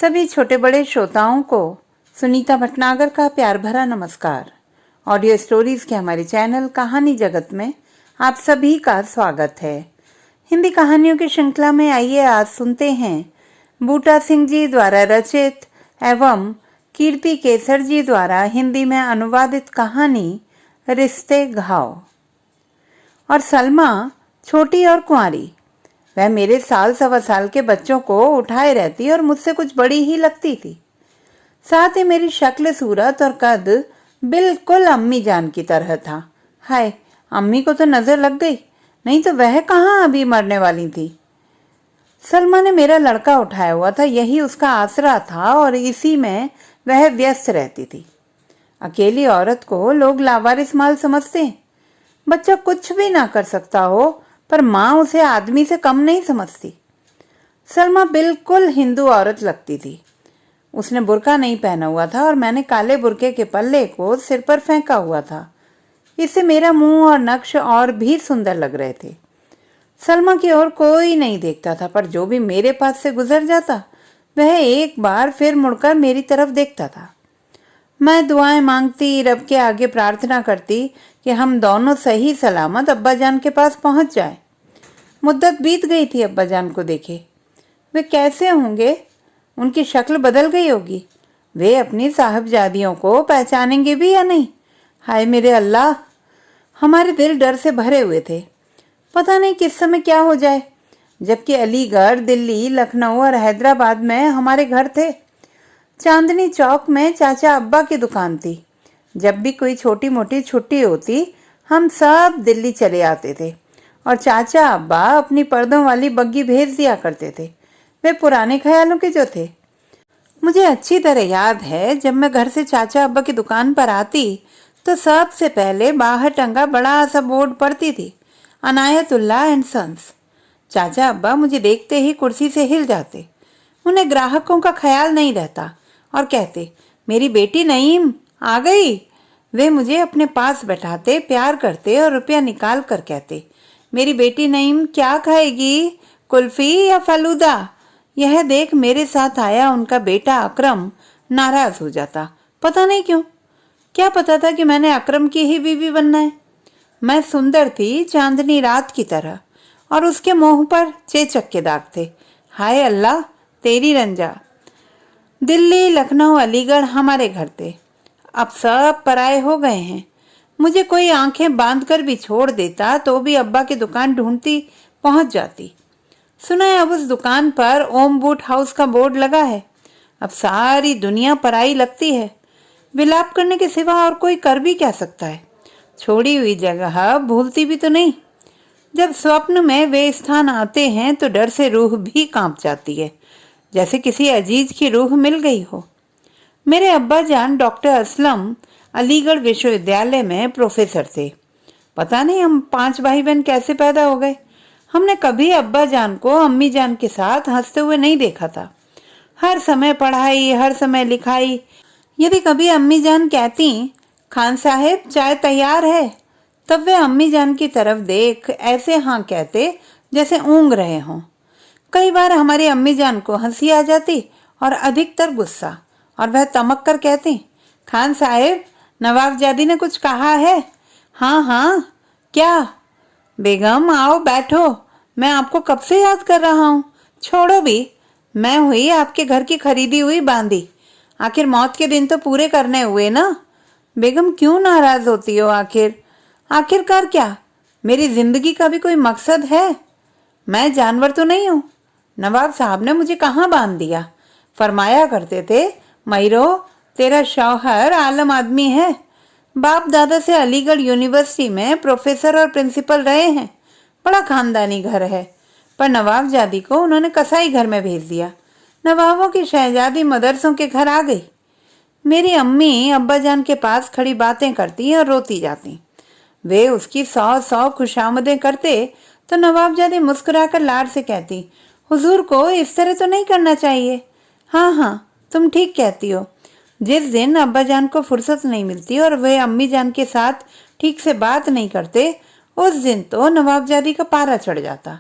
सभी छोटे बड़े श्रोताओं को सुनीता भटनागर का प्यार भरा नमस्कार। ऑडियो स्टोरीज के हमारे चैनल कहानी जगत में आप सभी का स्वागत है। हिंदी कहानियों की श्रृंखला में आइए आज सुनते हैं बूटा सिंह जी द्वारा रचित एवं कीर्ति केसर जी द्वारा हिंदी में अनुवादित कहानी रिश्ते घाव। और सलमा छोटी और कुंवारी, वह मेरे साल सवा साल के बच्चों को उठाए रहती और मुझसे कुछ बड़ी ही लगती थी। साथ ही मेरी शक्ल सूरत और कद बिल्कुल अम्मी जान की तरह था। हाय, अम्मी को तो नजर लग गई, नहीं तो वह कहाँ अभी मरने वाली थी। सलमा ने मेरा लड़का उठाया हुआ था, यही उसका आसरा था और इसी में वह व्यस्त रहती थी। अकेली औरत को लोग लावारिस माल समझते हैं। बच्चा कुछ भी ना कर सकता हो पर माँ उसे आदमी से कम नहीं समझती। सलमा बिल्कुल हिंदू औरत लगती थी। उसने बुर्का नहीं पहना हुआ था और मैंने काले बुर्के के पल्ले को सिर पर फेंका हुआ था। इससे मेरा मुंह और नक्श और भी सुंदर लग रहे थे। सलमा की ओर कोई नहीं देखता था, पर जो भी मेरे पास से गुजर जाता वह एक बार फिर मुड़कर मेरी तरफ देखता था। मैं दुआएं मांगती, रब के आगे प्रार्थना करती कि हम दोनों सही सलामत अब्बा जान के पास पहुंच जाए। मुद्दत बीत गई थी अब्बा जान को देखे। वे कैसे होंगे? उनकी शक्ल बदल गई होगी। वे अपनी साहबजादियों को पहचानेंगे भी या नहीं? हाय मेरे अल्लाह, हमारे दिल डर से भरे हुए थे। पता नहीं किस समय क्या हो जाए। जबकि अलीगढ़, दिल्ली, लखनऊ और हैदराबाद में हमारे घर थे। चांदनी चौक में चाचा अब्बा की दुकान थी। जब भी कोई छोटी मोटी छुट्टी होती हम सब दिल्ली चले आते थे और चाचा अब्बा अपनी पर्दों वाली बग्गी भेज दिया करते थे। वे पुराने ख्यालों के जो थे। मुझे अच्छी तरह याद है, जब मैं घर से चाचा अब्बा की दुकान पर आती तो सबसे पहले बाहर टंगा बड़ा सा बोर्ड पड़ती थी, अनायतुल्लाह एंड सन्स। चाचा अब्बा मुझे देखते ही कुर्सी से हिल जाते। उन्हें ग्राहकों का ख्याल नहीं रहता और कहते, मेरी बेटी नईम आ गई। वे मुझे अपने पास बैठाते, प्यार करते और रुपया निकाल कर कहते, मेरी बेटी नईम क्या खाएगी, कुल्फी या फालूदा? यह देख मेरे साथ आया उनका बेटा अकरम नाराज हो जाता। पता नहीं क्यों। क्या पता था कि मैंने अकरम की ही बीवी बनना है। मैं सुंदर थी, चांदनी रात की तरह, और उसके मुंह पर चेचक के दाग थे। हाय अल्लाह तेरी रंजा। दिल्ली, लखनऊ, अलीगढ़ हमारे घर थे। अब सब पराए हो गए हैं। मुझे कोई आंखें बांध कर भी छोड़ देता तो भी अब्बा की दुकान ढूंढती पहुंच जाती। सुना है अब उस दुकान पर ओम बूट हाउस का बोर्ड लगा है। अब सारी दुनिया पराई लगती है। विलाप करने के सिवा और कोई कर भी क्या सकता है? छोड़ी हुई जगह भूलती भी तो नहीं। जब स्वप्न में वे स्थान आते हैं तो डर से रूह भी कांप जाती है, जैसे किसी अजीज की रूह मिल गई हो। मेरे अब्बा जान डॉक्टर असलम अलीगढ़ विश्वविद्यालय में प्रोफेसर थे। पता नहीं हम 5 भाई बहन कैसे पैदा हो गए। हमने कभी अब्बा जान को अम्मी जान के साथ हंसते हुए नहीं देखा था। हर समय पढ़ाई, हर समय लिखाई। यदि कभी अम्मी जान कहती, खान साहेब चाय तैयार है, तब वे अम्मी जान की तरफ देख ऐसे हाँ कहते जैसे ऊँग रहे हों। कई बार हमारी अम्मी जान को हंसी आ जाती और अधिकतर गुस्सा, और वह तमक कर कहती, खान साहेब नवाबजादी ने कुछ कहा है? हाँ हाँ, क्या? बेगम आओ बैठो, मैं आपको कब से याद कर रहा हूँ। छोड़ो भी, मैं हुई आपके घर की खरीदी हुई बांदी। आखिर मौत के दिन तो पूरे करने हुए ना। बेगम क्यों नाराज होती हो? आखिरकार क्या? मेरी जिंदगी का भी कोई मकसद है? मैं जानवर तो नहीं हूँ। नवाब साहब ने मुझे कहाँ बांध दिया। फरमाया करते थे, मयरो तेरा शौहर आलम आदमी है। बाप दादा से अलीगढ़ यूनिवर्सिटी में प्रोफेसर और प्रिंसिपल रहे हैं। बड़ा खानदानी घर है। पर नवाबजादी को उन्होंने कसाई घर में भेज दिया। नवाबों की शहजादी मदरसों के घर आ गई। मेरी अम्मी अब्बा जान के पास खड़ी बातें करती और रोती जाती। वे उसकी 100 खुशामदें करते तो नवाबजादी मुस्कुराकर लाड से कहती, हुजूर को इस तरह तो नहीं करना चाहिए। हाँ हाँ, तुम ठीक कहती हो। जिस दिन अब्बा जान को फुर्सत नहीं मिलती और वे अम्मी जान के साथ ठीक से बात नहीं करते, उस दिन तो नवाबजादी का पारा चढ़ जाता।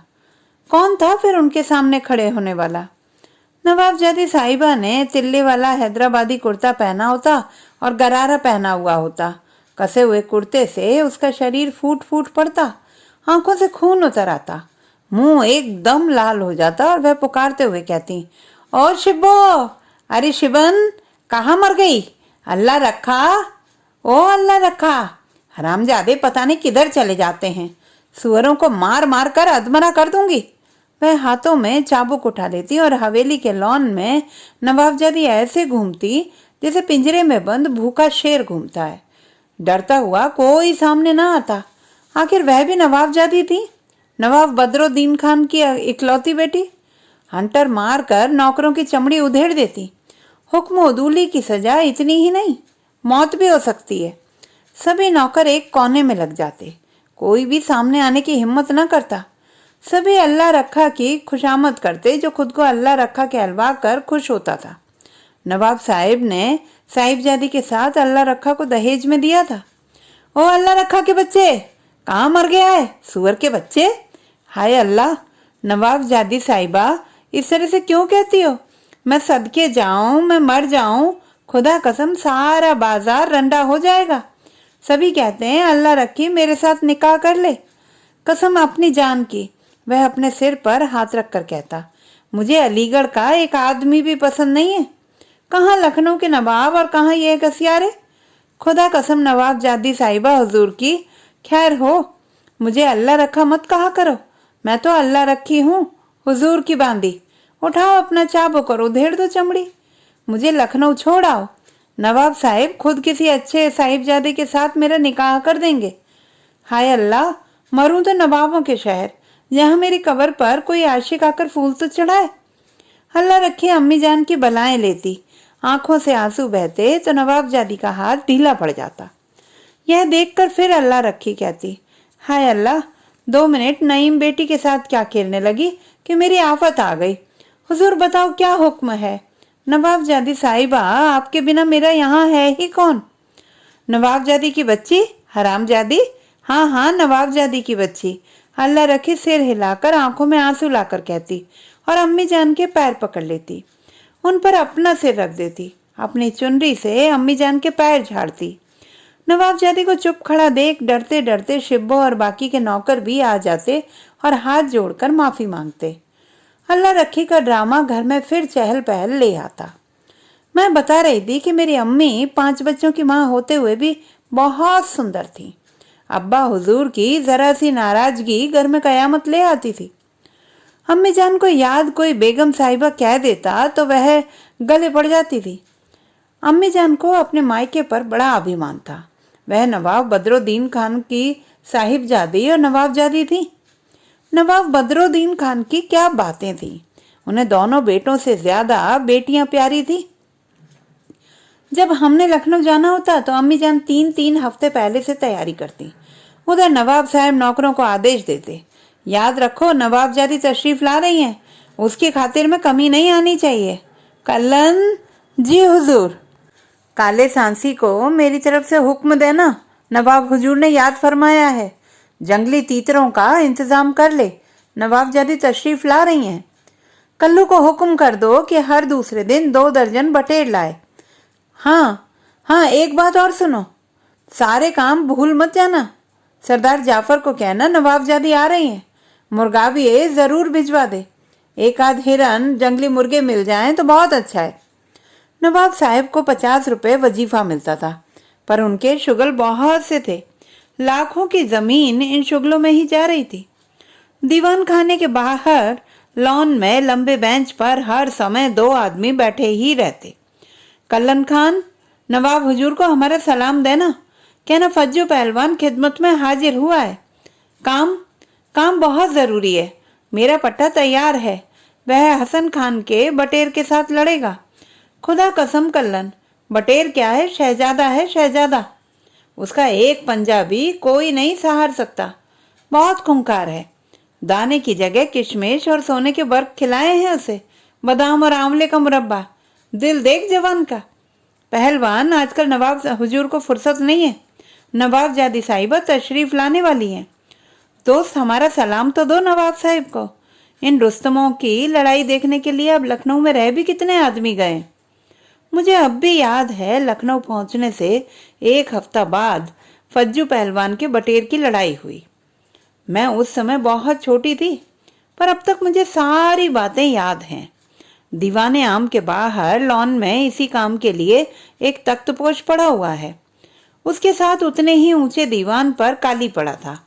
कौन था फिर उनके सामने खड़े होने वाला? नवाबजादी साहिबा ने तिल्ले वाला हैदराबादी कुर्ता पहना होता और गरारा पहना हुआ होता। कसे हुए कुर्ते से उसका शरीर फूट फूट पड़ता, आंखों से खून उतर आता, मुंह एकदम लाल हो जाता और वह पुकारते हुए कहती, और शिब्बो, अरे शिबन, कहाँ मर गई? अल्लाह रखा, ओ अल्लाह रखा। हरामजादे पता नहीं किधर चले जाते हैं, सुअरों को मार मार कर अधमरा कर दूंगी। वह हाथों में चाबुक उठा लेती और हवेली के लॉन में नवाबजादी ऐसे घूमती जैसे पिंजरे में बंद भूखा शेर घूमता है। डरता हुआ कोई सामने ना आता। आखिर वह भी नवाबजादी थी, नवाब बदरुद्दीन खान की इकलौती बेटी। हंटर मार कर नौकरों की चमड़ी उधेड़ देती। हुक्म उदूली की सजा इतनी ही नहीं, मौत भी हो सकती है। सभी नौकर एक कोने में लग जाते, कोई भी सामने आने की हिम्मत न करता। सभी अल्लाह रखा की खुशामद करते, जो खुद को अल्लाह रखा कहलवा कर खुश होता था। नवाब साहिब ने साहिबजादी के साथ अल्लाह रखा को दहेज में दिया था। ओ अल्लाह रखा के बच्चे, कहाँ मर गया है, सुअर के बच्चे? हाय अल्लाह, नवाबजादी साहिबा इस तरह से क्यों कहती हो? मैं सदके जाऊं, मैं मर जाऊं, खुदा कसम सारा बाजार रंडा हो जाएगा। सभी कहते हैं अल्लाह रखी मेरे साथ निकाह कर ले। कसम अपनी जान की, वह अपने सिर पर हाथ रखकर कहता, मुझे अलीगढ़ का एक आदमी भी पसंद नहीं है। कहाँ लखनऊ के नवाब और कहाँ ये गसियारे। खुदा कसम नवाबजादी साहिबा हुजूर की खैर हो, मुझे अल्लाह रखा मत कहा करो। मैं तो अल्लाह रखी हूँ, हुजूर की बांदी। उठाओ अपना चाबुक और उधेड़ दो चमड़ी, मुझे लखनऊ छोड़ आओ। नवाब साहिब खुद किसी अच्छे साहिबजादे के साथ मेरा निकाह कर देंगे। हाय अल्लाह, मरूं तो नवाबों के शहर, यहाँ मेरी कब्र पर कोई आशिक आकर फूल तो चढ़ाए। अल्लाह रखी अम्मी जान की बलाएं लेती, आंखों से आंसू बहते तो नवाबजादी का हाथ ढीला पड़ जाता। यह देखकर फिर अल्लाह रखी कहती, हाय अल्लाह, 2 मिनट नईम बेटी के साथ क्या खेलने लगी कि मेरी आफत आ गई। हुजूर बताओ क्या हुक्म है? नवाबजादी साहिबा, आपके बिना मेरा यहाँ है ही कौन? नवाबजादी की बच्ची, हरामजादी। हाँ हाँ, नवाबजादी की बच्ची। अल्लाह रखे सिर हिलाकर आंखों में आंसू लाकर कहती और अम्मी जान के पैर पकड़ लेती, उन पर अपना सिर रख देती, अपनी चुनरी से अम्मी जान के पैर झाड़ती। नवाबजादी को चुप खड़ा देख डरते डरते शिब्बो और बाकी के नौकर भी आ जाते और हाथ जोड़कर माफी मांगते। अल्लाह रखी का ड्रामा घर में फिर चहल पहल ले आता। मैं बता रही थी कि मेरी अम्मी 5 बच्चों की माँ होते हुए भी बहुत सुंदर थी। अब्बा हुजूर की जरा सी नाराजगी घर में कयामत ले आती थी। अम्मी जान को याद कोई बेगम साहिबा कह देता तो वह गले पड़ जाती थी। अम्मी जान को अपने मायके पर बड़ा अभिमान था। वह नवाब बदरुद्दीन खान की साहिबजादी और नवाबजादी थी। नवाब बदरुद्दीन खान की क्या बातें थी, उन्हें दोनों बेटों से ज्यादा बेटियां प्यारी थी। जब हमने लखनऊ जाना होता तो अम्मी जान 3-3 हफ्ते पहले से तैयारी करती। उधर नवाब साहब नौकरों को आदेश देते, याद रखो नवाबजादी तशरीफ ला रही हैं, उसकी खातिर में कमी नहीं आनी चाहिए। कल्लन जी हुजूर। काले सांसी को मेरी तरफ से हुक्म देना, नवाब हुजूर ने याद फरमाया है। जंगली तीतरों का इंतजाम कर ले, नवाबजादी तशरीफ ला रही हैं। कल्लू को हुक्म कर दो कि हर दूसरे दिन 2 दर्जन बटेर लाए। हाँ हाँ, एक बात और सुनो, सारे काम भूल मत जाना। सरदार जाफर को कहना नवाबजादी आ रही हैं, मुर्गाबिये जरूर भिजवा दे। 1 आध हिरन जंगली मुर्गे मिल जाएं तो बहुत अच्छा है। नवाब साहब को 50 रुपए वजीफा मिलता था, पर उनके शुगल बहुत से थे। लाखों की जमीन इन शुगलों में ही जा रही थी। दीवान खाने के बाहर लॉन में लंबे बेंच पर हर समय 2 आदमी बैठे ही रहते। कल्लन खान, नवाब हुजूर को हमारा सलाम देना, कहना फज्जू पहलवान खिदमत में हाजिर हुआ है। काम बहुत जरूरी है। मेरा पट्टा तैयार है, वह हसन खान के बटेर के साथ लड़ेगा। खुदा कसम कल्लन, बटेर क्या है, शहजादा है, शहजादा। उसका एक पंजा भी कोई नहीं सहार सकता, बहुत खूंखार है। दाने की जगह किशमिश और सोने के बर्फ खिलाए हैं उसे, बादाम और आंवले का मुरब्बा। दिल देख जवान का। पहलवान, आजकल नवाब हुजूर को फुर्सत नहीं है, नवाबजादी साहिबा तशरीफ लाने वाली हैं। दोस्त, हमारा सलाम तो दो नवाब साहिब को। इन रुस्तमों की लड़ाई देखने के लिए अब लखनऊ में रह भी कितने आदमी गए। मुझे अब भी याद है, लखनऊ पहुंचने से 1 हफ्ता बाद फज्जू पहलवान के बटेर की लड़ाई हुई। मैं उस समय बहुत छोटी थी, पर अब तक मुझे सारी बातें याद हैं। दीवाने आम के बाहर लॉन में इसी काम के लिए एक तख्तपोश पड़ा हुआ है। उसके साथ उतने ही ऊंचे दीवान पर काली पड़ा था।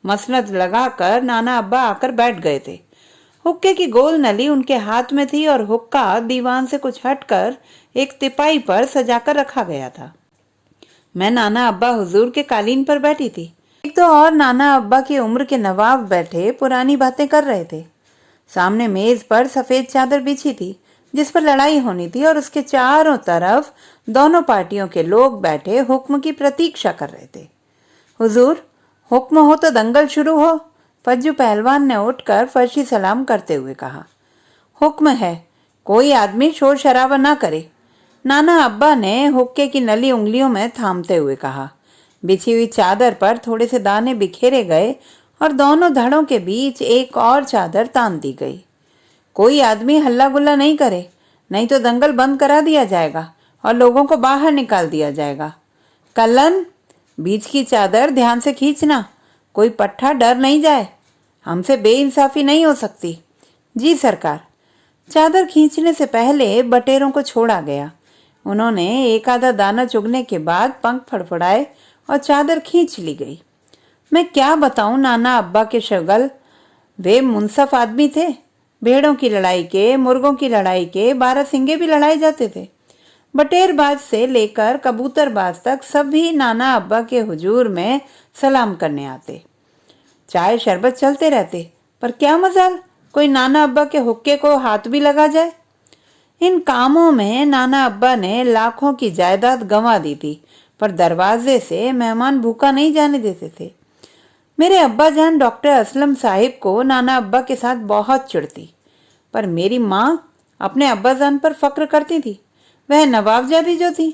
मसनद लगाकर नाना अब्बा आकर बैठ गए थे। हुक्के की गोल नली उनके हाथ में थी और हुक्का दीवान से कुछ हटकर एक तिपाई पर सजाकर रखा गया था। मैं नाना अब्बा हुजूर के कालीन पर बैठी थी। एक तो और नाना अब्बा की उम्र के नवाब बैठे पुरानी बातें कर रहे थे। सामने मेज पर सफेद चादर बिछी थी जिस पर लड़ाई होनी थी और उसके चारों तरफ दोनों पार्टियों के लोग बैठे हुक्म की प्रतीक्षा कर रहे थे। हुजूर, हुक्म हो तो दंगल शुरू हो, फज्जू पहलवान ने उठकर फर्शी सलाम करते हुए कहा। हुक्म है, कोई आदमी शोर शराबा ना करे, नाना अब्बा ने हुक्के की नली उंगलियों में थामते हुए कहा। बिछी हुई चादर पर थोड़े से दाने बिखेरे गए और दोनों धड़ों के बीच एक और चादर तान दी गई। कोई आदमी हल्ला गुल्ला नहीं करे, नहीं तो दंगल बंद करा दिया जाएगा और लोगों को बाहर निकाल दिया जाएगा। कल्लन, बीच की चादर ध्यान से खींचना, कोई पट्ठा डर नहीं जाए, हमसे बेइंसाफी नहीं हो सकती। जी सरकार। चादर खींचने से पहले बटेरों को छोड़ा गया। उन्होंने एक आधा दाना चुगने के बाद पंख फड़फड़ाए और चादर खींच ली गई। मैं क्या बताऊं नाना अब्बा के शगल, वे मुंसफ आदमी थे। भेड़ों की लड़ाई के, मुर्गों की लड़ाई के 12 सिंगे भी लड़ाए जाते थे। बटेरबाज से लेकर कबूतरबाज तक सभी नाना अब्बा के हुजूर में सलाम करने आते। चाय शरबत चलते रहते, पर क्या मजाल कोई नाना अब्बा के हुक्के को हाथ भी लगा जाए। इन कामों में नाना अब्बा ने लाखों की जायदाद गंवा दी थी, पर दरवाजे से मेहमान भूखा नहीं जाने देते थे। मेरे अब्बा जान डॉक्टर असलम साहिब को नाना अब्बा के साथ बहुत चिढ़ती, पर मेरी माँ अपने अब्बा जान पर फक्र करती थी। वह नवाबजादी जो थी,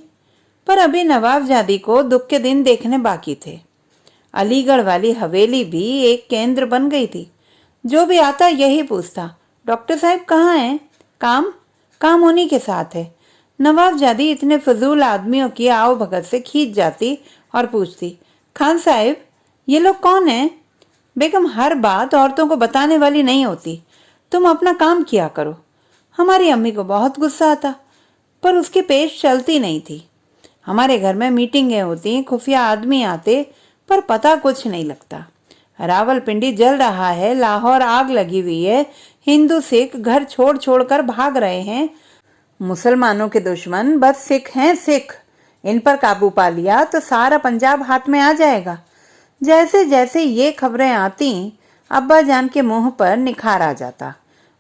पर अभी नवाबजादी को दुख के दिन देखने बाकी थे। अलीगढ़ वाली हवेली भी एक केंद्र बन गई थी। जो भी आता यही पूछता, डॉक्टर साहब कहाँ हैं? काम उन्हीं के साथ है। नवाबजादी इतने फजूल आदमियों की आओ भगत से खींच जाती और पूछती, खान साहब ये लोग कौन हैं? बेगम हर बात औरतों को बताने वाली नहीं होती, तुम अपना काम किया करो। हमारी अम्मी को बहुत गुस्सा आता, पर उसकी पेश चलती नहीं थी। हमारे घर में मीटिंगें होती, खुफिया आदमी आते, पर पता कुछ नहीं लगता। रावलपिंडी जल रहा है, लाहौर आग लगी हुई है, हिंदू सिख घर छोड़ छोड़ कर भाग रहे हैं। मुसलमानों के दुश्मन बस सिख हैं, सिख। इन पर काबू पा लिया तो सारा पंजाब हाथ में आ जाएगा। जैसे जैसे ये खबरें आती, अब्बा जान के मुंह पर निखार आ जाता।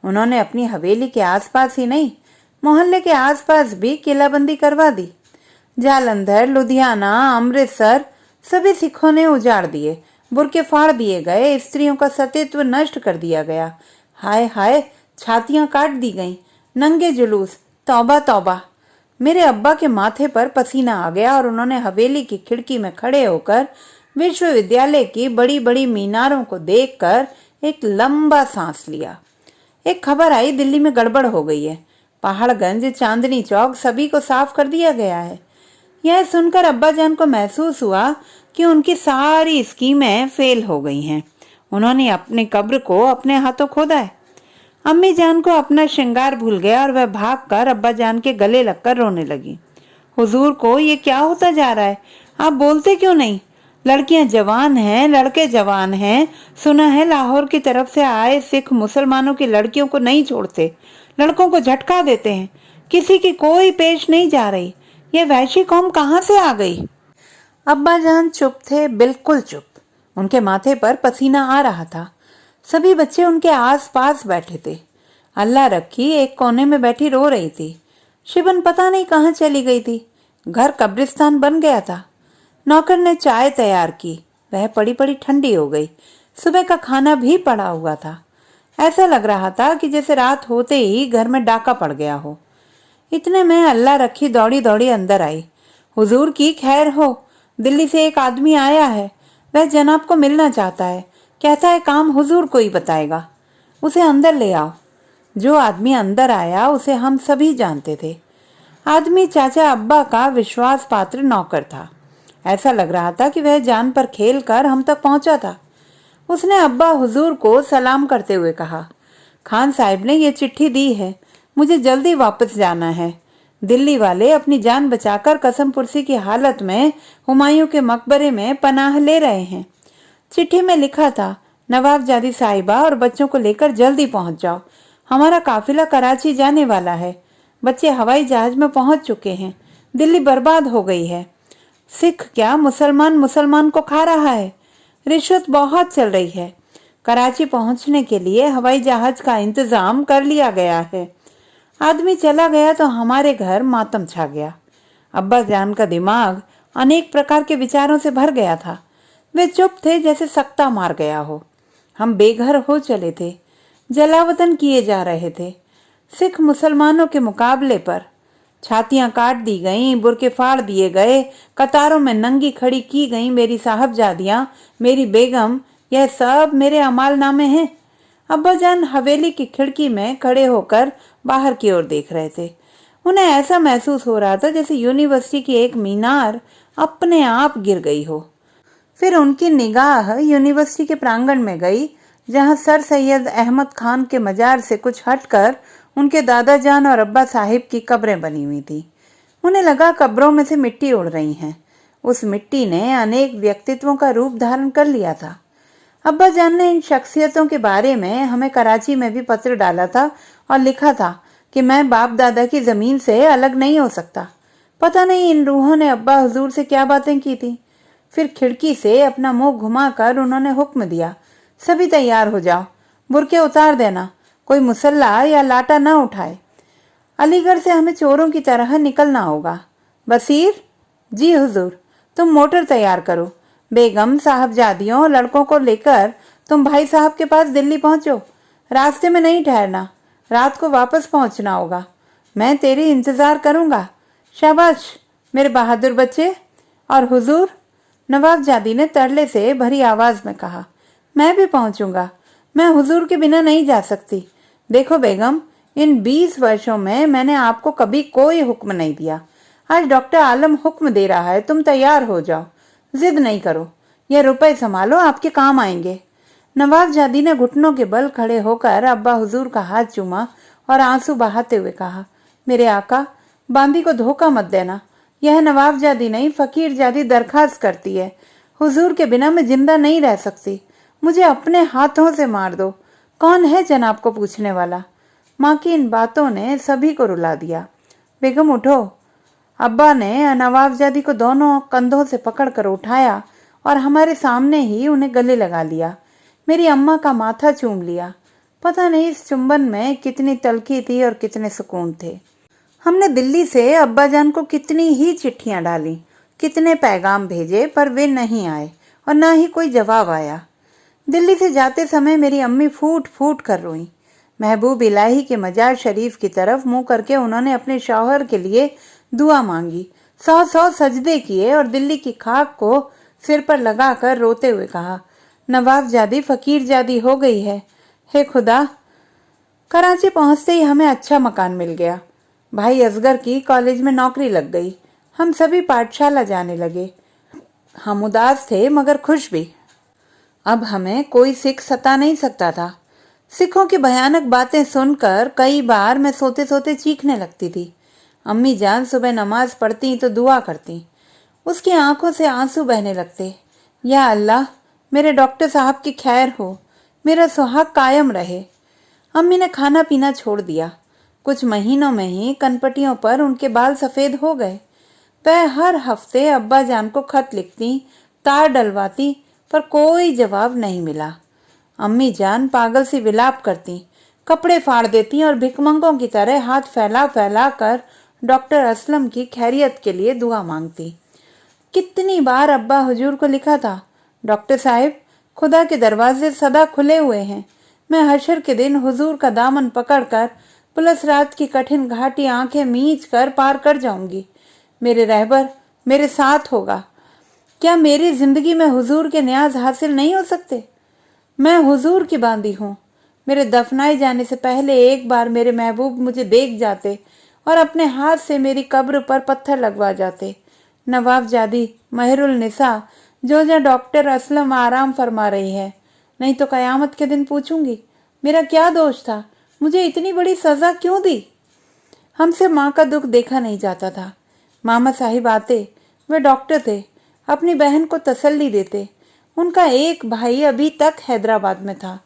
उन्होंने अपनी हवेली के आसपास ही नहीं, मोहल्ले के आसपास भी किलाबंदी करवा दी। जालंधर, लुधियाना, अमृतसर सभी सिखों ने उजाड़ दिए, बुरके फाड़ दिए गए, स्त्रियों का सतीत्व नष्ट कर दिया गया। हाय हाय, छातियां काट दी गईं, नंगे जुलूस, तौबा तौबा। मेरे अब्बा के माथे पर पसीना आ गया और उन्होंने हवेली की खिड़की में खड़े होकर विश्वविद्यालय की बड़ी बड़ी मीनारों को देखकर एक लंबा सांस लिया। एक खबर आई, दिल्ली में गड़बड़ हो गई है। पहाड़गंज, चांदनी चौक सभी को साफ कर दिया गया है। यह सुनकर अब्बा जान को महसूस हुआ कि उनकी सारी स्कीमें फेल हो गई हैं। उन्होंने अपने कब्र को अपने हाथों खोदा है। अम्मी जान को अपना श्रृंगार भूल गया और वह भागकर अब्बा जान के गले लगकर रोने लगी। हुजूर को ये क्या होता जा रहा है? आप बोलते क्यों नहीं? लड़कियां जवान हैं, लड़के जवान हैं। सुना है लाहौर की तरफ से आए सिख मुसलमानों की लड़कियों को नहीं छोड़ते, लड़कों को झटका देते हैं। किसी की कोई पेश नहीं जा रही। ये वैशी कौम कहाँ से आ गई? अब्बा जान चुप थे, बिल्कुल चुप। उनके माथे पर पसीना आ रहा था। सभी बच्चे उनके आस-पास बैठे थे। अल्लाह रखी एक कोने में बैठी रो रही थी। शिबन पता नहीं कहाँ चली गई थी। घर कब्रिस्तान बन गया था। नौकर ने चाय तैयार की, वह पड़ी पड़ी ठंडी हो गई। सुबह का खाना भी पड़ा हुआ था। ऐसा लग रहा था कि जैसे रात होते ही घर में डाका पड़ गया हो। इतने में अल्लाह रखी दौड़ी दौड़ी अंदर आई। हुजूर की खैर हो, दिल्ली से एक आदमी आया है, वह जनाब को मिलना चाहता है, कहता है काम हुजूर को ही बताएगा। उसे अंदर ले आओ। जो आदमी अंदर आया उसे हम सभी जानते थे। आदमी चाचा अब्बा का विश्वास पात्र नौकर था। ऐसा लग रहा था कि वह जान पर खेल कर हम तक पहुंचा था। उसने अब्बा हुजूर को सलाम करते हुए कहा, खान साहब ने ये चिट्ठी दी है, मुझे जल्दी वापस जाना है। दिल्ली वाले अपनी जान बचाकर कसम पुरसी की हालत में हुमायूं के मकबरे में पनाह ले रहे हैं। चिट्ठी में लिखा था, नवाबजादी साहिबा और बच्चों को लेकर जल्दी पहुंच जाओ। हमारा काफिला कराची जाने वाला है। बच्चे हवाई जहाज में पहुंच चुके हैं। दिल्ली बर्बाद हो गई है। सिख क्या मुसलमान को खा रहा है। रिश्वत बहुत चल रही है। कराची पहुंचने के लिए हवाई जहाज का इंतजाम कर लिया गया है। आदमी चला गया तो हमारे घर मातम छा गया। अब्बा जान का दिमाग अनेक प्रकार के विचारों से भर गया था। वे चुप थे जैसे सख्ता मार गया हो। हम बेघर हो चले थे। जलावतन किए जा रहे थे। सिख मुसलमानों के मुकाबले पर छातियां काट दी गईं, बुरके फाड़ दिए गए, कतारों में नंगी खड़ी की गईं मेरी साहबजादियां, मेरी बेगम, यह सब मेरे अमाल नामे हैं। अब्बाजान हवेली की खिड़की में खड़े होकर बाहर की ओर देख रहे थे। उन्हें ऐसा महसूस हो रहा था जैसे यूनिवर्सिटी की एक मीनार अपने आप गिर गई हो। फिर उनकी निगाह यूनिवर्सिटी के प्रांगण में गई, जहां सर सैयद अहमद खान के मजार से कुछ हटकर उनके दादा जान और अब्बा साहिब की कब्रें बनी हुई थी। उन्हें लगा कब्रों में से मिट्टी उड़ रही है। उस मिट्टी ने अनेक व्यक्तित्वों का रूप धारण कर लिया था। अब्बा जान ने इन शख्सियतों के बारे में हमें कराची में भी पत्र डाला था और लिखा था कि मैं बाप दादा की जमीन से अलग नहीं हो सकता। पता नहीं इन रूहों ने अब्बा हुजूर से क्या बातें की थी। फिर खिड़की से अपना मुंह घुमाकर उन्होंने हुक्म दिया, सभी तैयार हो जाओ, बुरके उतार देना, कोई मुसल्ला या लाटा न उठाए। अलीगढ़ से हमें चोरों की तरह निकलना होगा। बसीर, जी हुजूर, तुम मोटर तैयार करो। बेगम, साहबजादियों, लड़कों को लेकर तुम भाई साहब के पास दिल्ली पहुंचो। रास्ते में नहीं ठहरना, रात को वापस पहुंचना होगा। मैं तेरी इंतजार करूंगा। शाबाश मेरे बहादुर बच्चे। और हुजूर, नवाबजादी ने तरले से भरी आवाज में कहा, मैं भी पहुंचूंगा। मैं हुजूर के बिना नहीं जा सकती। देखो बेगम, इन 20 वर्षों में मैंने आपको कभी कोई हुक्म नहीं दिया। आज डॉक्टर आलम हुक्म दे रहा है, तुम तैयार हो जाओ। जिद नहीं करो, यह रुपए संभालो, आपके काम आएंगे। नवाबजादी ने घुटनों के बल खड़े होकर अब्बा हुजूर का हाथ चूमा और आंसू बहाते हुए कहा, मेरे आका, बांदी को धोखा मत देना। यह नवाबजादी नहीं, फकीरजादी दरखास्त करती है। हुजूर के बिना मैं जिंदा नहीं रह सकती। मुझे अपने हाथों से मार दो। कौन है जनाब को पूछने वाला। माँ की इन बातों ने सभी को रुला दिया। बेगम उठो। अब्बा ने नवाबजादी को दोनों कंधों से पकड़कर उठाया और हमारे सामने ही उन्हें गले लगा लिया। मेरी अम्मा का माथा चूम लिया। पता नहीं इस चुंबन में कितनी तलखी थी और कितने सुकून थे। हमने दिल्ली से अब्बाजान को कितनी ही चिट्ठियां डाली, कितने पैगाम भेजे, पर वे नहीं आए और न ही कोई जवाब आया। दिल्ली से जाते समय मेरी अम्मी फूट फूट कर रोईं। महबूब इलाही के मजार शरीफ की तरफ मुंह करके उन्होंने अपने शौहर के लिए दुआ मांगी, 100 सजदे किए और दिल्ली की खाक को सिर पर लगाकर रोते हुए कहा, नवाबजादी फकीरजादी हो गई है। हे खुदा। कराची पहुंचते ही हमें अच्छा मकान मिल गया। भाई असगर की कॉलेज में नौकरी लग गई। हम सभी पाठशाला जाने लगे। हम उदास थे मगर खुश भी। अब हमें कोई सिख सता नहीं सकता था। सिखों की भयानक बातें सुनकर कई बार मैं सोते सोते चीखने लगती थी। अम्मी जान सुबह नमाज पढ़ती तो दुआ करती। उसकी आंखों से आंसू बहने लगते। या अल्लाह, मेरे डॉक्टर साहब की खैर हो, मेरा सुहाग कायम रहे। अम्मी ने खाना पीना छोड़ दिया। कुछ महीनों में ही कनपटियों पर उनके बाल सफेद हो गए। वह हर हफ्ते अब्बा जान को खत लिखती, तार डलवाती, पर कोई जवाब नहीं मिला। अम्मी जान पागल सी विलाप करती, कपड़े फाड़ देती और भिखमंगों की तरह हाथ फैला फैला कर डॉक्टर असलम की खैरियत के लिए दुआ मांगती। कितनी बार अब्बा हुजूर को लिखा था, डॉक्टर साहब, खुदा के दरवाजे सदा खुले हुए हैं। मैं हशर के दिन हुजूर का दामन पकड़कर पुलिस रात की कठिन घाटी आंखें मींच कर पार कर जाऊंगी। मेरे रहबर मेरे साथ होगा। क्या मेरी जिंदगी में हुजूर के न्याज हासिल नहीं हो सकते? मैं हुजूर की बांदी हूँ। मेरे दफनाए जाने से पहले एक बार मेरे महबूब मुझे देख जाते और अपने हाथ से मेरी कब्र पर पत्थर लगवा जाते। नवाबजादी महरुल निसा, जो डॉक्टर असलम आराम फरमा रही है, नहीं तो कयामत के दिन पूछूंगी मेरा क्या दोष था, मुझे इतनी बड़ी सजा क्यों दी। हमसे माँ का दुख देखा नहीं जाता था। मामा साहिब आते, वे डॉक्टर थे, अपनी बहन को तसल्ली देते। उनका एक भाई अभी तक हैदराबाद में था।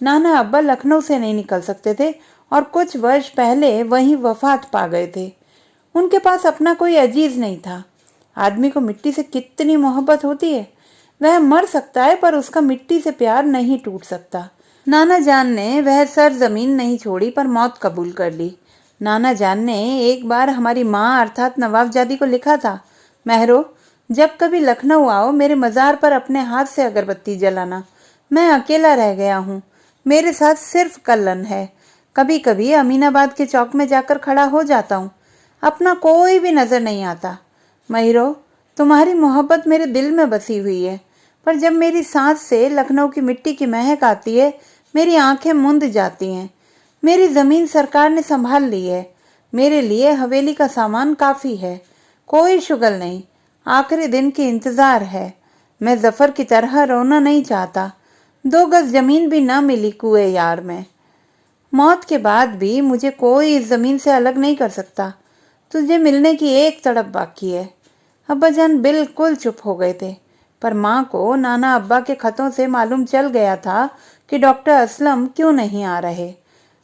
नाना अब्बा लखनऊ से नहीं निकल सकते थे और कुछ वर्ष पहले वहीं वफात पा गए थे। उनके पास अपना कोई अजीज नहीं था। आदमी को मिट्टी से कितनी मोहब्बत होती है, वह मर सकता है पर उसका मिट्टी से प्यार नहीं टूट सकता। नाना जान ने वह सर जमीन नहीं छोड़ी पर मौत कबूल कर ली। नाना जान ने एक बार हमारी माँ अर्थात नवाबजादी को लिखा था, महरो, जब कभी लखनऊ आओ मेरे मज़ार पर अपने हाथ से अगरबत्ती जलाना। मैं अकेला रह गया हूँ, मेरे साथ सिर्फ कल्लन है। कभी कभी अमीनाबाद के चौक में जाकर खड़ा हो जाता हूँ, अपना कोई भी नजर नहीं आता। महिरो, तुम्हारी मोहब्बत मेरे दिल में बसी हुई है, पर जब मेरी सांस से लखनऊ की मिट्टी की महक आती है मेरी आंखें मुंद जाती हैं। मेरी जमीन सरकार ने संभाल ली है, मेरे लिए हवेली का सामान काफी है, कोई शुगल नहीं, आखिरी दिन की इंतजार है। मैं जफर की तरह रोना नहीं चाहता। 2 गज जमीन भी ना मिली कुएं यार में। मौत के बाद भी मुझे कोई इस जमीन से अलग नहीं कर सकता। तुझे मिलने की एक तड़प बाकी है। अब्बाजान बिल्कुल चुप हो गए थे, पर माँ को नाना अब्बा के खतों से मालूम चल गया था कि डॉक्टर असलम क्यों नहीं आ रहे।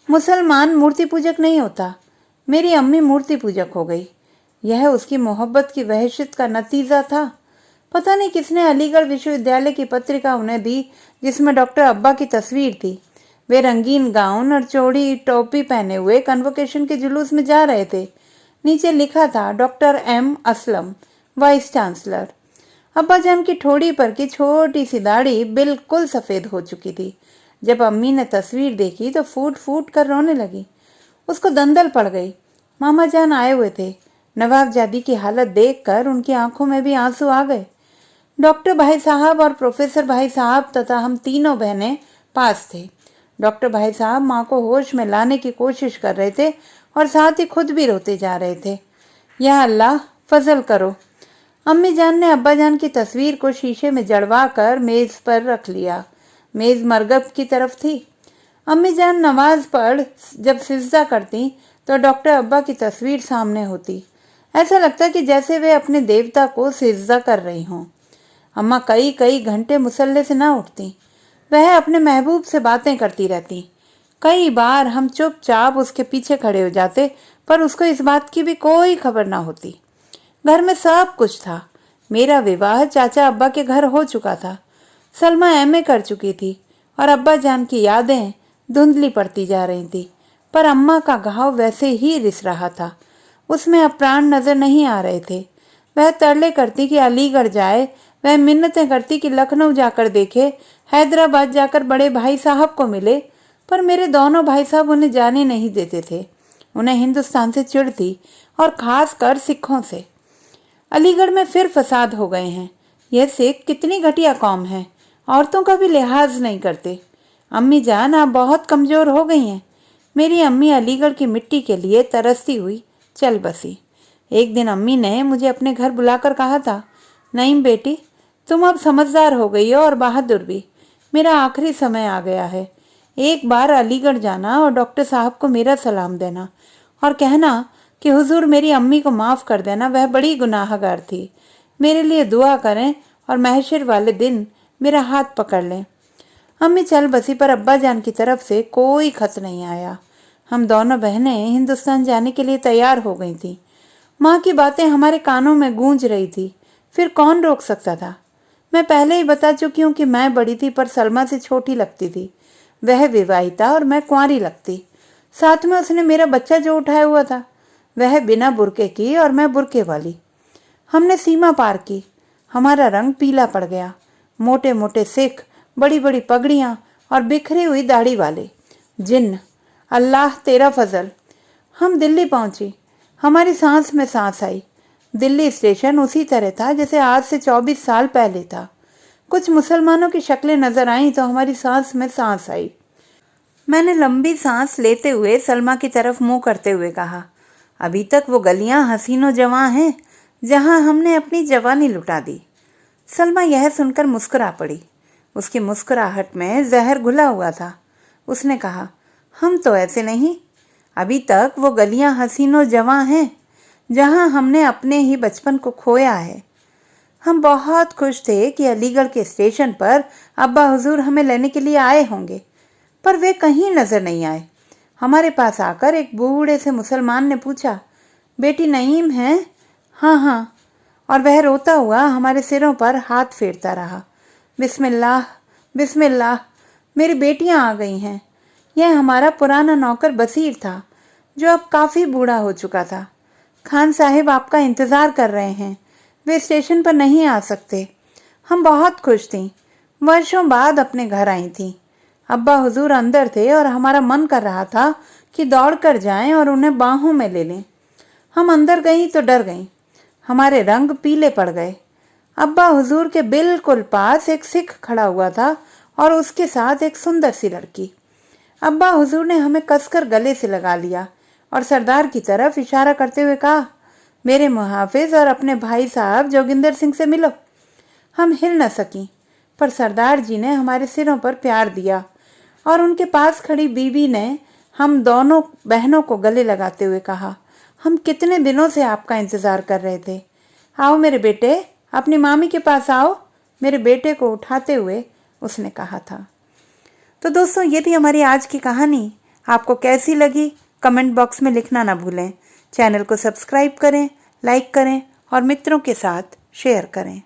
मुसलमान मूर्ति पूजक नहीं होता, मेरी अम्मी मूर्ति पूजक हो गई। यह उसकी मोहब्बत की वहशत का नतीजा था। पता नहीं किसने अलीगढ़ विश्वविद्यालय की पत्रिका उन्हें दी जिसमें डॉक्टर अब्बा की तस्वीर थी। वे रंगीन गाउन और चौड़ी टोपी पहने हुए कन्वोकेशन के जुलूस में जा रहे थे। नीचे लिखा था doctor M Aslam, vice chancellor. अब्बाजान की ठोड़ी पर की छोटी सी दाढ़ी बिल्कुल सफेद हो चुकी थी। जब अम्मी ने तस्वीर देखी तो फूट फूट कर रोने लगी। उसको दंदल पड़ गई। मामा जान आए हुए थे। नवाबजादी की हालत देखकर उनकी आंखों में भी आंसू आ गए। डॉक्टर भाई साहब और प्रोफेसर भाई साहब तथा हम तीनों बहनें पास थे। डॉक्टर भाई साहब माँ को होश में लाने की कोशिश कर रहे थे और साथ ही खुद भी रोते जा रहे थे। या अल्लाह फजल करो। अम्मी जान ने अब्बा जान की तस्वीर को शीशे में जड़वा कर मेज पर रख लिया। मेज मरगब की तरफ थी। अम्मी जान नमाज पढ़ जब सिजदा करती तो डॉक्टर अब्बा की तस्वीर सामने होती। ऐसा लगता कि जैसे वे अपने देवता को सिजदा कर रही हों। अम्मा कई कई घंटे मुसल्ले से ना उठती। वह अपने महबूब से बातें करती रहती। कई बार हम चुपचाप उसके पीछे खड़े हो जाते, पर उसको इस बात की भी कोई खबर ना होती। घर में सब कुछ था। मेरा विवाह चाचा अब्बा के घर हो चुका था। सलमा एमए कर चुकी थी और अब्बा जान की यादें धुंधली पड़ती जा रही थी, पर अम्मा का घाव वैसे ही रिस रहा था। उसमें अब प्राण नजर नहीं आ रहे थे। वह तरले करती कि अलीगढ़ जाए, वह मिन्नतें करती कि लखनऊ जाकर देखे, हैदराबाद जाकर बड़े भाई साहब को मिले, पर मेरे दोनों भाई साहब उन्हें जाने नहीं देते थे। उन्हें हिंदुस्तान से चिढ़ थी और खास कर सिखों से। अलीगढ़ में फिर फसाद हो गए हैं। यह सिख कितनी घटिया कौम है, औरतों का भी लिहाज नहीं करते। अम्मी जान आप बहुत कमजोर हो गई हैं। मेरी अम्मी अलीगढ़ की मिट्टी के लिए तरसती हुई चल बसी। एक दिन अम्मी ने मुझे अपने घर बुलाकर कहा था, नहीं बेटी, तुम अब समझदार हो गई हो और बहादुर भी। मेरा आखिरी समय आ गया है। एक बार अलीगढ़ जाना और डॉक्टर साहब को मेरा सलाम देना और कहना कि हुजूर मेरी अम्मी को माफ़ कर देना, वह बड़ी गुनाहगार थी। मेरे लिए दुआ करें और महशर वाले दिन मेरा हाथ पकड़ लें। अम्मी चल बसी, पर अब्बा जान की तरफ से कोई खत नहीं आया। हम दोनों बहनें हिंदुस्तान जाने के लिए तैयार हो गई थी। माँ की बातें हमारे कानों में गूंज रही थी, फिर कौन रोक सकता था। मैं पहले ही बता चुकी हूँ कि मैं बड़ी थी पर सलमा से छोटी लगती थी। वह विवाहिता और मैं कुंवारी लगती। साथ में उसने मेरा बच्चा जो उठाया हुआ था, वह बिना बुरके की और मैं बुरके वाली। हमने सीमा पार की। हमारा रंग पीला पड़ गया। मोटे मोटे सिख, बड़ी बड़ी पगड़ियाँ और बिखरी हुई दाढ़ी वाले जिन्न। अल्लाह तेरा फजल। हम दिल्ली पहुंची। हमारी सांस में सांस आई। दिल्ली स्टेशन उसी तरह था जैसे आज से 24 साल पहले था। कुछ मुसलमानों की शक्लें नजर आईं तो हमारी सांस में सांस आई। मैंने लंबी सांस लेते हुए सलमा की तरफ मुंह करते हुए कहा, अभी तक वो गलियां हसीनो जवां हैं जहां हमने अपनी जवानी लुटा दी। सलमा यह सुनकर मुस्कुरा पड़ी। उसकी मुस्कुराहट में जहर घुला हुआ था। उसने कहा, हम तो ऐसे नहीं। अभी तक वो गलियां हसीनो जवां हैं जहां हमने अपने ही बचपन को खोया है। हम बहुत खुश थे कि अलीगढ़ के स्टेशन पर अब्बा हुजूर हमें लेने के लिए आए होंगे, पर वे कहीं नजर नहीं आए। हमारे पास आकर एक बूढ़े से मुसलमान ने पूछा, बेटी नईम है? हाँ हाँ। और वह रोता हुआ हमारे सिरों पर हाथ फेरता रहा। बिस्मिल्लाह बिस्मिल्लाह, मेरी बेटियां आ गई हैं। यह हमारा पुराना नौकर बसीर था जो अब काफी बूढ़ा हो चुका था। खान साहिब आपका इंतजार कर रहे हैं, वे स्टेशन पर नहीं आ सकते। हम बहुत खुश थीं, वर्षों बाद अपने घर आई थीं। अब्बा हुजूर अंदर थे और हमारा मन कर रहा था कि दौड़कर जाएं और उन्हें बाहों में ले लें। हम अंदर गईं तो डर गईं। हमारे रंग पीले पड़ गए। अब्बा हुजूर के बिल्कुल पास एक सिख खड़ा हुआ था और उसके साथ एक सुंदर सी लड़की। अब्बा हुजूर ने हमें कसकर गले से लगा लिया और सरदार की तरफ इशारा करते हुए कहा, मेरे मुहाफिज और अपने भाई साहब जोगिंदर सिंह से मिलो। हम हिल न सकी, पर सरदार जी ने हमारे सिरों पर प्यार दिया और उनके पास खड़ी बीवी ने हम दोनों बहनों को गले लगाते हुए कहा, हम कितने दिनों से आपका इंतजार कर रहे थे। आओ मेरे बेटे, अपनी मामी के पास आओ, मेरे बेटे को उठाते हुए उसने कहा था। तो दोस्तों, ये थी हमारी आज की कहानी। आपको कैसी लगी कमेंट बॉक्स में लिखना ना भूलें। चैनल को सब्सक्राइब करें, लाइक करें और मित्रों के साथ शेयर करें।